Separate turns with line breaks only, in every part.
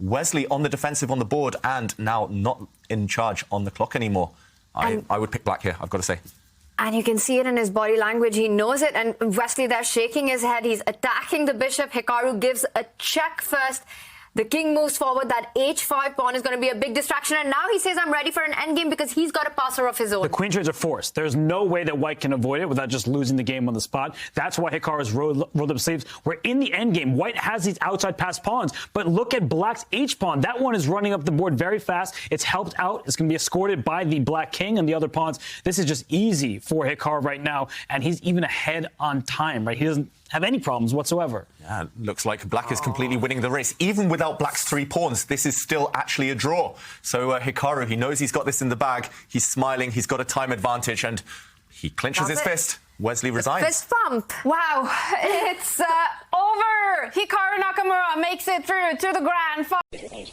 Wesley on the defensive on the board and now not in charge on the clock anymore. I would pick black here, I've got to say.
And you can see it in his body language. He knows it. And Wesley there shaking his head. He's attacking the bishop. Hikaru gives a check first. The king moves forward. That h5 pawn is going to be a big distraction. And now he says, I'm ready for an endgame because he's got a passer of his own.
The queen trades are forced. There's no way that white can avoid it without just losing the game on the spot. That's why Hikaru's rolled up sleeves. We're in the endgame. White has these outside pass pawns. But look at black's h-pawn. That one is running up the board very fast. It's helped out. It's going to be escorted by the black king and the other pawns. This is just easy for Hikaru right now. And he's even ahead on time, right? He doesn't have any problems whatsoever.
Yeah, looks like black is completely winning the race. Even without black's 3 pawns, this is still actually a draw. So Hikaru, he knows he's got this in the bag. He's smiling. He's got a time advantage, and he clinches his fist. Wesley resigns.
Fist bump.
Wow, it's over. Hikaru Nakamura makes it through to the grand final.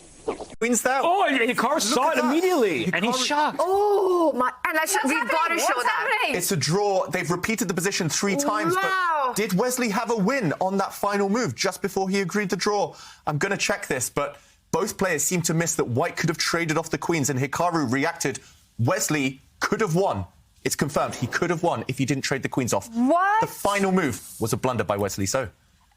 Queen's down.
Oh, Hikaru saw it immediately, and he's shocked.
Oh, my. And we've got to show that.
It's a draw. They've repeated the position 3 times.
Wow.
But did Wesley have a win on that final move just before he agreed to draw? I'm going to check this, but both players seem to miss that white could have traded off the queens, and Hikaru reacted. Wesley could have won. It's confirmed. He could have won if he didn't trade the queens off.
What?
The final move was a blunder by Wesley So.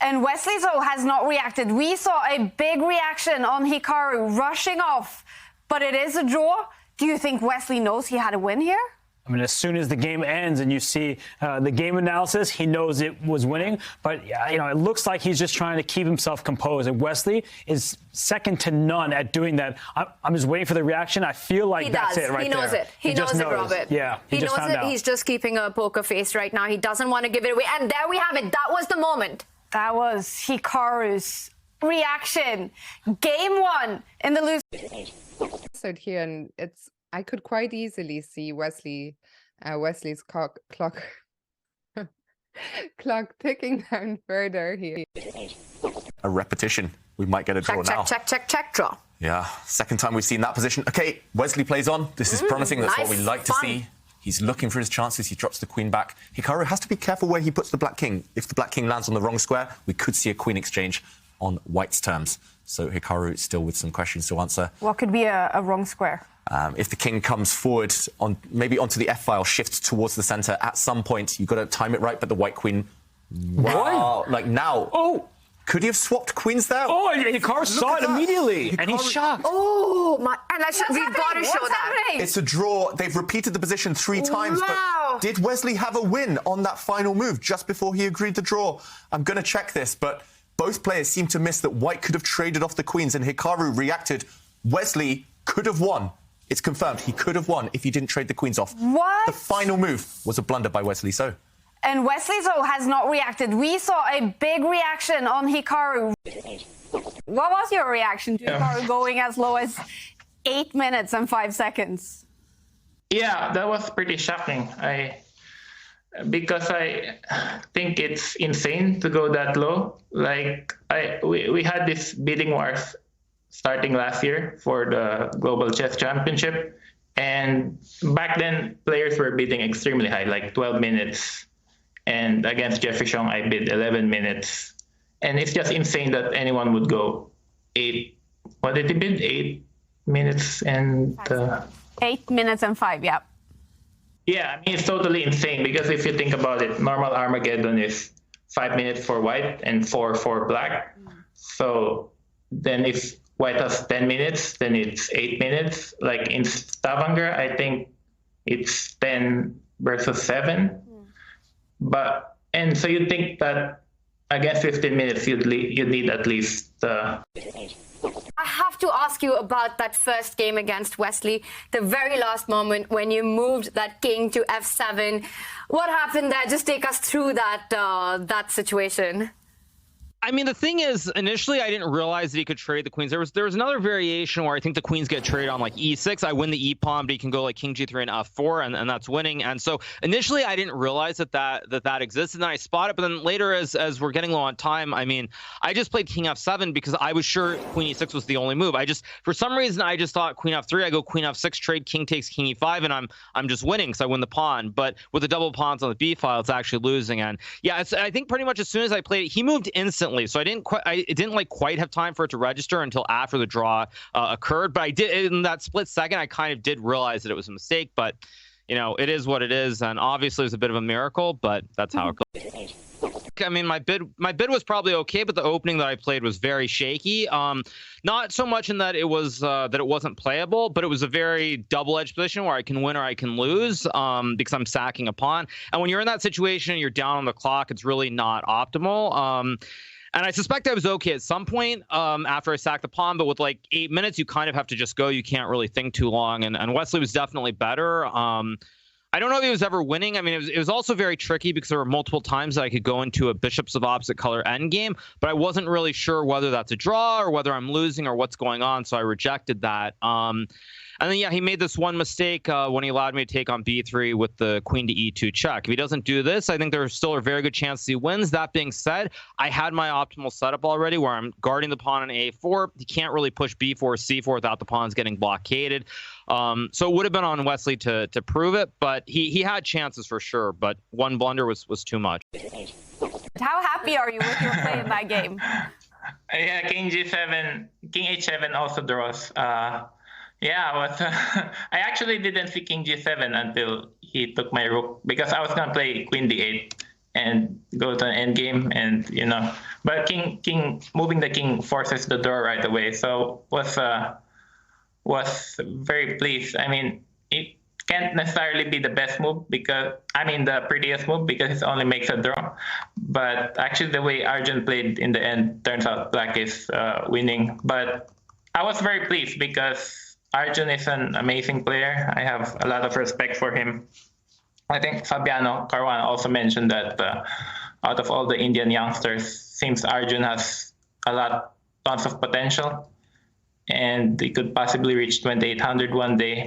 And Wesley So has not reacted. We saw a big reaction on Hikaru rushing off, but it is a draw. Do you think Wesley knows he had a win here?
I mean, as soon as the game ends and you see the game analysis, he knows it was winning. But, you know, it looks like he's just trying to keep himself composed. And Wesley is second to none at doing that. I'm just waiting for the reaction. I feel like that's it right there.
He knows it. He knows it, Robert.
Yeah,
he knows it. He's just keeping a poker face right now. He doesn't want to give it away. And there we have it. That was the moment.
That was Hikaru's reaction. Game 1 in the lose.
Here, and I could quite easily see Wesley's clock ticking down further here.
A repetition. We might get a draw now.
Check, draw.
Yeah, second time we've seen that position. Okay, Wesley plays on. This is promising. That's
nice,
what we like to see. He's looking for his chances. He drops the queen back. Hikaru has to be careful where he puts the black king. If the black king lands on the wrong square, we could see a queen exchange on white's terms. So Hikaru still with some questions to answer.
What could be a wrong square?
If the king comes forward, maybe onto the f-file, shifts towards the centre, at some point, you've got to time it right, but the white queen... Wow, like now...
Oh!
Could he have swapped queens there?
Oh, Hikaru saw it immediately, and he's shocked.
Oh, my. And we've got to show that.
It's a draw. They've repeated the position 3 times.
Wow.
But did Wesley have a win on that final move just before he agreed to draw? I'm going to check this, but both players seem to miss that white could have traded off the queens, and Hikaru reacted. Wesley could have won. It's confirmed. He could have won if he didn't trade the queens off.
What?
The final move was a blunder by Wesley So.
And Wesley So has not reacted. We saw a big reaction on Hikaru. What was your reaction to Hikaru going as low as 8 minutes and 5 seconds?
Yeah, that was pretty shocking. Because I think it's insane to go that low. Like we had this bidding wars starting last year for the Global Chess Championship, and back then players were bidding extremely high, like 12 minutes. And against Jeffrey Xiong, I bid 11 minutes. And it's just insane that anyone would go 8. What did he bid? 8 minutes and...
8 minutes and 5, yeah.
Yeah, I mean, it's totally insane because if you think about it, normal Armageddon is 5 minutes for white and 4 for black. So then if white has 10 minutes, then it's 8 minutes. Like in Stavanger, I think it's 10 versus 7. And so you'd think that against 15 minutes, you'd need at least...
I have to ask you about that first game against Wesley, the very last moment when you moved that king to f7. What happened there? Just take us through that situation.
I mean, the thing is, initially, I didn't realize that he could trade the queens. There was another variation where I think the queens get traded on like e6. I win the e pawn, but he can go like king g3 and f4, and that's winning. And so initially, I didn't realize that existed. And then I spot it, but then later, as we're getting low on time, I mean, I just played king f7 because I was sure queen e6 was the only move. For some reason, I just thought queen f3. I go queen f6, trade king takes king e5, and I'm just winning because I win the pawn. But with the double pawns on the b file, it's actually losing. And yeah, I think pretty much as soon as I played it, he moved instantly. instantly. So it didn't like quite have time for it to register until after the draw occurred. But I did, in that split second, I kind of did realize that it was a mistake. But you know, it is what it is, and obviously it was a bit of a miracle, but that's how it goes. I mean, my bid was probably okay, but the opening that I played was very shaky. Not so much in that it was that it wasn't playable, but it was a very double-edged position where I can win or I can lose because I'm sacking a pawn. And when you're in that situation and you're down on the clock, it's really not optimal. And I suspect I was okay at some point after I sacked the pawn, but with like 8 minutes, you kind of have to just go. You can't really think too long. And Wesley was definitely better. I don't know if he was ever winning. I mean, it was also very tricky because there were multiple times that I could go into a bishops of opposite color endgame, but I wasn't really sure whether that's a draw or whether I'm losing or what's going on, so I rejected that. And then, yeah, he made this one mistake when he allowed me to take on b3 with the queen to e2 check. If he doesn't do this, I think there's still a very good chance he wins. That being said, I had my optimal setup already where I'm guarding the pawn on a4. He can't really push b4, c4 without the pawns getting blockaded. So it would have been on Wesley to prove it, but he had chances for sure. But one blunder was too much.
How happy are you with your play in that game?
Yeah, king g7, king h7 also draws. Yeah, but I actually didn't see king g7 until he took my rook because I was gonna play queen d8 and go to an endgame, and you know, but king moving the king forces the draw right away. So was very pleased. I mean, it can't necessarily be the best move because the prettiest move because it only makes a draw. But actually, the way Arjun played in the end turns out black is winning. But I was very pleased because Arjun is an amazing player. I have a lot of respect for him. I think Fabiano Caruana also mentioned that out of all the Indian youngsters, seems Arjun has tons of potential, and he could possibly reach 2800 one day.